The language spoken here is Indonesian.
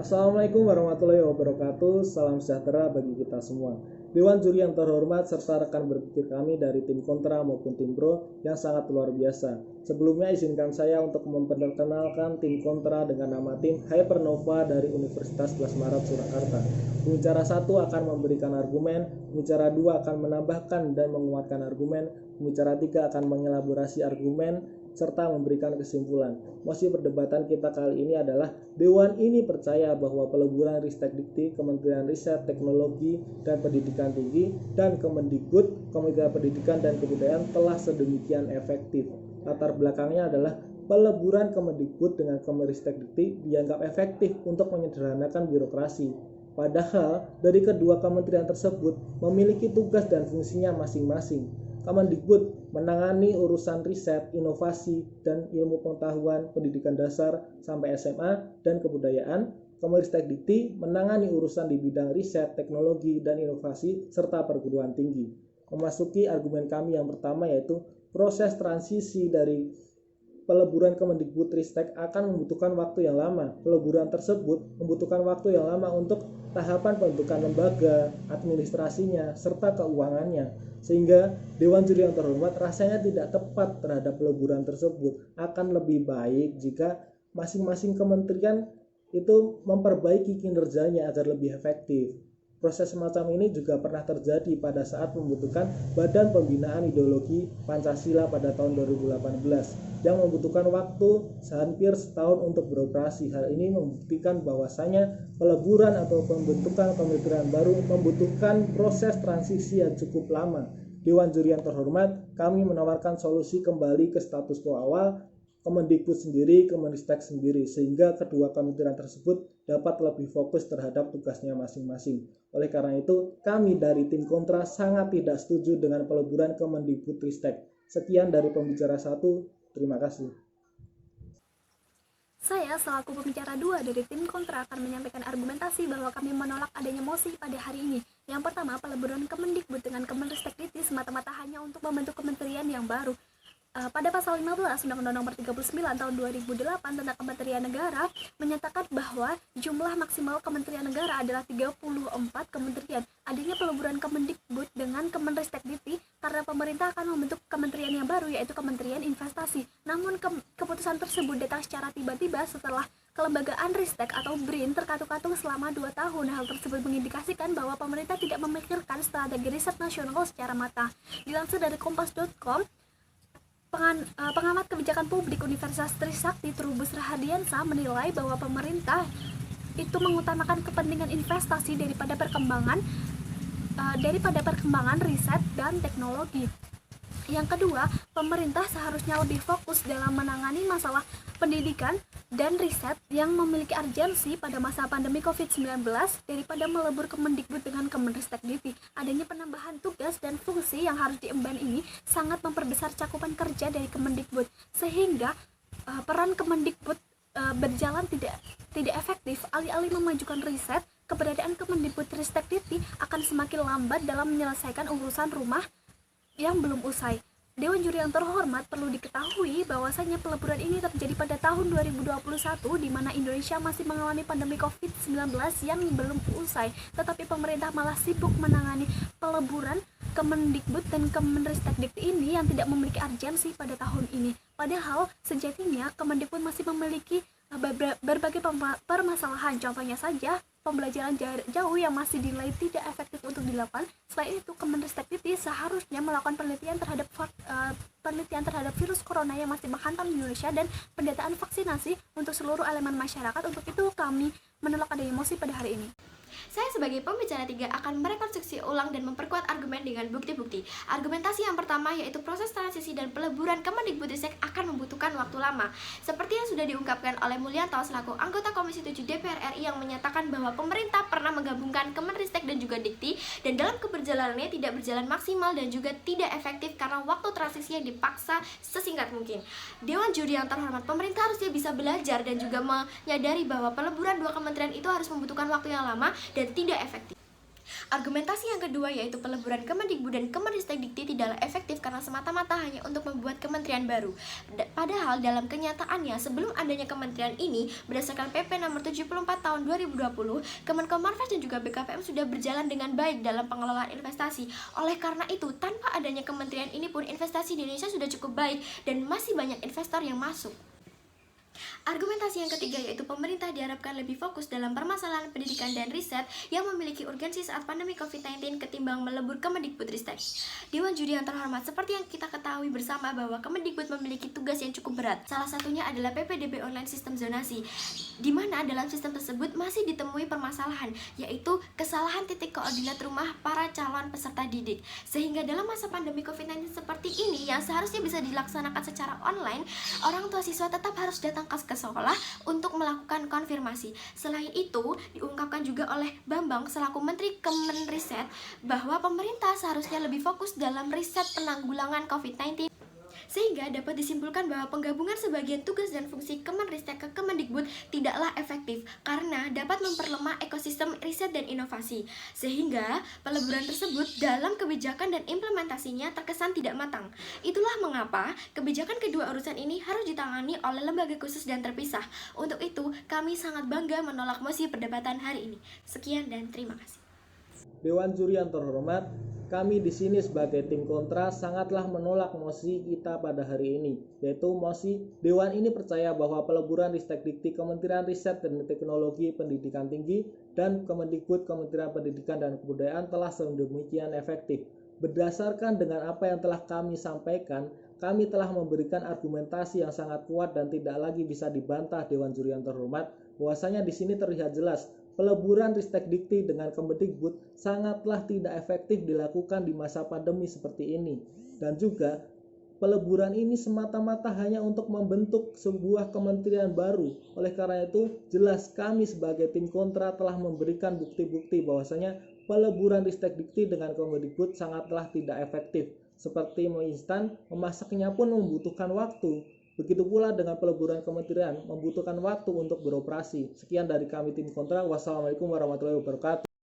Assalamualaikum warahmatullahi wabarakatuh. Salam sejahtera bagi kita semua. Dewan juri yang terhormat serta rekan berpikir kami dari tim kontra maupun tim pro yang sangat luar biasa. Sebelumnya izinkan saya untuk memperkenalkan tim kontra dengan nama tim Hypernova dari Universitas 11 Maret Surakarta. Pembicara 1 akan memberikan argumen, pembicara 2 akan menambahkan dan menguatkan argumen, pembicara 3 akan mengelaborasi argumen serta memberikan kesimpulan. Mosi perdebatan kita kali ini adalah Dewan ini percaya bahwa peleburan Ristekdikti, Kementerian Riset, Teknologi, dan Pendidikan Tinggi, dan Kemendikbud, Kementerian Pendidikan dan Kebudayaan telah sedemikian efektif. Latar belakangnya adalah peleburan Kemendikbud dengan Kemenristekdikti dianggap efektif untuk menyederhanakan birokrasi. Padahal dari kedua kementerian tersebut memiliki tugas dan fungsinya masing-masing. Kemendikbud menangani urusan riset, inovasi, dan ilmu pengetahuan pendidikan dasar sampai SMA dan kebudayaan. Kemenristekdikti menangani urusan di bidang riset, teknologi, dan inovasi serta perguruan tinggi. Memasuki argumen kami yang pertama yaitu proses transisi dari peleburan Kemendikbud Ristek akan membutuhkan waktu yang lama. Peleburan tersebut membutuhkan waktu yang lama untuk tahapan pembentukan lembaga, administrasinya, serta keuangannya. Sehingga Dewan Juri yang terhormat rasanya tidak tepat terhadap peleburan tersebut. Akan lebih baik jika masing-masing kementerian itu memperbaiki kinerjanya agar lebih efektif. Proses semacam ini juga pernah terjadi pada saat membutuhkan Badan Pembinaan Ideologi Pancasila pada tahun 2018 yang membutuhkan waktu hampir setahun untuk beroperasi. Hal ini membuktikan bahwasanya peleburan atau pembentukan kementerian baru membutuhkan proses transisi yang cukup lama. Dewan Juri yang terhormat, kami menawarkan solusi kembali ke status quo awal, Kemendikbud sendiri, Kemenristek sendiri, sehingga kedua kementerian tersebut dapat lebih fokus terhadap tugasnya masing-masing. Oleh karena itu, kami dari tim kontra sangat tidak setuju dengan peleburan Kemendikbud Ristek. Sekian dari pembicara 1, terima kasih. Saya selaku pembicara 2 dari tim kontra akan menyampaikan argumentasi bahwa kami menolak adanya mosi pada hari ini. Yang pertama, peleburan Kemendikbud dengan Kemenristekdikti semata-mata hanya untuk membentuk kementerian yang baru. Pada pasal 15 Undang-Undang Nomor 39 Tahun 2008 tentang Kementerian Negara menyatakan bahwa jumlah maksimal kementerian negara adalah 34 kementerian. Adanya peleburan Kemendikbud dengan Kemenristekdikti karena pemerintah akan membentuk kementerian yang baru yaitu Kementerian Investasi. Namun keputusan tersebut datang secara tiba-tiba setelah kelembagaan Ristek atau BRIN terkatung-katung selama 2 tahun. Hal tersebut mengindikasikan bahwa pemerintah tidak memikirkan strategi riset nasional secara matang. Dilansir dari kompas.com, pengamat kebijakan publik Universitas Trisakti Trubus Rahadiansa menilai bahwa pemerintah itu mengutamakan kepentingan investasi daripada perkembangan riset dan teknologi. Yang kedua, pemerintah seharusnya lebih fokus dalam menangani masalah pendidikan dan riset yang memiliki urgensi pada masa pandemi COVID-19 daripada melebur Kemendikbud dengan Kemenristekdikti. Adanya penambahan tugas dan fungsi yang harus diemban ini sangat memperbesar cakupan kerja dari Kemendikbud, sehingga peran Kemendikbud berjalan tidak efektif. Alih-alih memajukan riset, keberadaan Kemendikbud Ristekdikti akan semakin lambat dalam menyelesaikan urusan rumah yang belum usai. Dewan Juri yang terhormat, perlu diketahui bahwasanya peleburan ini terjadi pada tahun 2021 di mana Indonesia masih mengalami pandemi COVID-19 yang belum usai, tetapi pemerintah malah sibuk menangani peleburan Kemendikbud dan Kemenristekdikti ini yang tidak memiliki urgensi pada tahun ini. Padahal sejatinya Kemendikbud masih memiliki berbagai permasalahan, contohnya saja pembelajaran jarak jauh yang masih dinilai tidak efektif untuk dilakukan. Selain itu, Kemenristekdikti seharusnya melakukan penelitian terhadap virus corona yang masih menghantam Indonesia dan pendataan vaksinasi untuk seluruh elemen masyarakat. Untuk itu kami menolak adanya mosi pada hari ini. Saya sebagai pembicara 3 akan merekonstruksi ulang dan memperkuat argumen dengan bukti-bukti. Argumentasi yang pertama yaitu proses transisi dan peleburan Kemendikbudristek akan membutuhkan waktu lama. Seperti yang sudah diungkapkan oleh Mulyanto selaku anggota Komisi 7 DPR RI yang menyatakan bahwa pemerintah pernah menggabungkan Kemenristek dan juga Dikti dan dalam keberjalanannya tidak berjalan maksimal dan juga tidak efektif karena waktu transisi yang dipaksa sesingkat mungkin. Dewan Juri yang terhormat, pemerintah harusnya bisa belajar dan juga menyadari bahwa peleburan dua kementerian itu harus membutuhkan waktu yang lama dan tidak efektif. Argumentasi yang kedua yaitu peleburan Kemendikbud dan Kemendikbud tidaklah efektif karena semata-mata hanya untuk membuat kementerian baru. Padahal dalam kenyataannya sebelum adanya kementerian ini, berdasarkan PP nomor 74 tahun 2020, Kemenkomarves dan juga BKPM sudah berjalan dengan baik dalam pengelolaan investasi. Oleh karena itu, tanpa adanya kementerian ini pun investasi di Indonesia sudah cukup baik dan masih banyak investor yang masuk. Argumentasi yang ketiga yaitu pemerintah diharapkan lebih fokus dalam permasalahan pendidikan dan riset yang memiliki urgensi saat pandemi COVID-19 ketimbang melebur Kemendikbudristek. Dewan Juri yang terhormat, seperti yang kita ketahui bersama bahwa Kemendikbud memiliki tugas yang cukup berat. Salah satunya adalah PPDB online sistem zonasi, di mana dalam sistem tersebut masih ditemui permasalahan, yaitu kesalahan titik koordinat rumah para calon peserta didik. Sehingga dalam masa pandemi COVID-19 seperti ini yang seharusnya bisa dilaksanakan secara online, orang tua siswa tetap harus datang ke sekolah untuk melakukan konfirmasi. Selain itu, diungkapkan juga oleh Bambang selaku Menteri Kemenriset bahwa pemerintah seharusnya lebih fokus dalam riset penanggulangan COVID-19. Sehingga dapat disimpulkan bahwa penggabungan sebagian tugas dan fungsi Kemenristek ke Kemendikbud tidaklah efektif karena dapat memperlemah ekosistem riset dan inovasi. Sehingga peleburan tersebut dalam kebijakan dan implementasinya terkesan tidak matang. Itulah mengapa kebijakan kedua urusan ini harus ditangani oleh lembaga khusus dan terpisah. Untuk itu, kami sangat bangga menolak mosi perdebatan hari ini. Sekian dan terima kasih. Dewan Juri yang terhormat, kami di sini sebagai tim kontra sangatlah menolak mosi kita pada hari ini, yaitu mosi Dewan ini percaya bahwa peleburan Ristekdikti Kementerian Riset dan Teknologi Pendidikan Tinggi dan Kemendikbud Kementerian Pendidikan dan Kebudayaan telah sedemikian efektif. Berdasarkan dengan apa yang telah kami sampaikan, kami telah memberikan argumentasi yang sangat kuat dan tidak lagi bisa dibantah Dewan Juri yang terhormat, bahwasanya di sini terlihat jelas peleburan Ristekdikti dengan Kemendikbud sangatlah tidak efektif dilakukan di masa pandemi seperti ini. Dan juga peleburan ini semata-mata hanya untuk membentuk sebuah kementerian baru. Oleh karena itu, jelas kami sebagai tim kontra telah memberikan bukti-bukti bahwasanya peleburan Ristekdikti dengan Kemendikbud sangatlah tidak efektif. Seperti mie instan, memasaknya pun membutuhkan waktu. Begitu pula dengan peleburan kementerian membutuhkan waktu untuk beroperasi. Sekian dari kami tim kontra. Wassalamualaikum warahmatullahi wabarakatuh.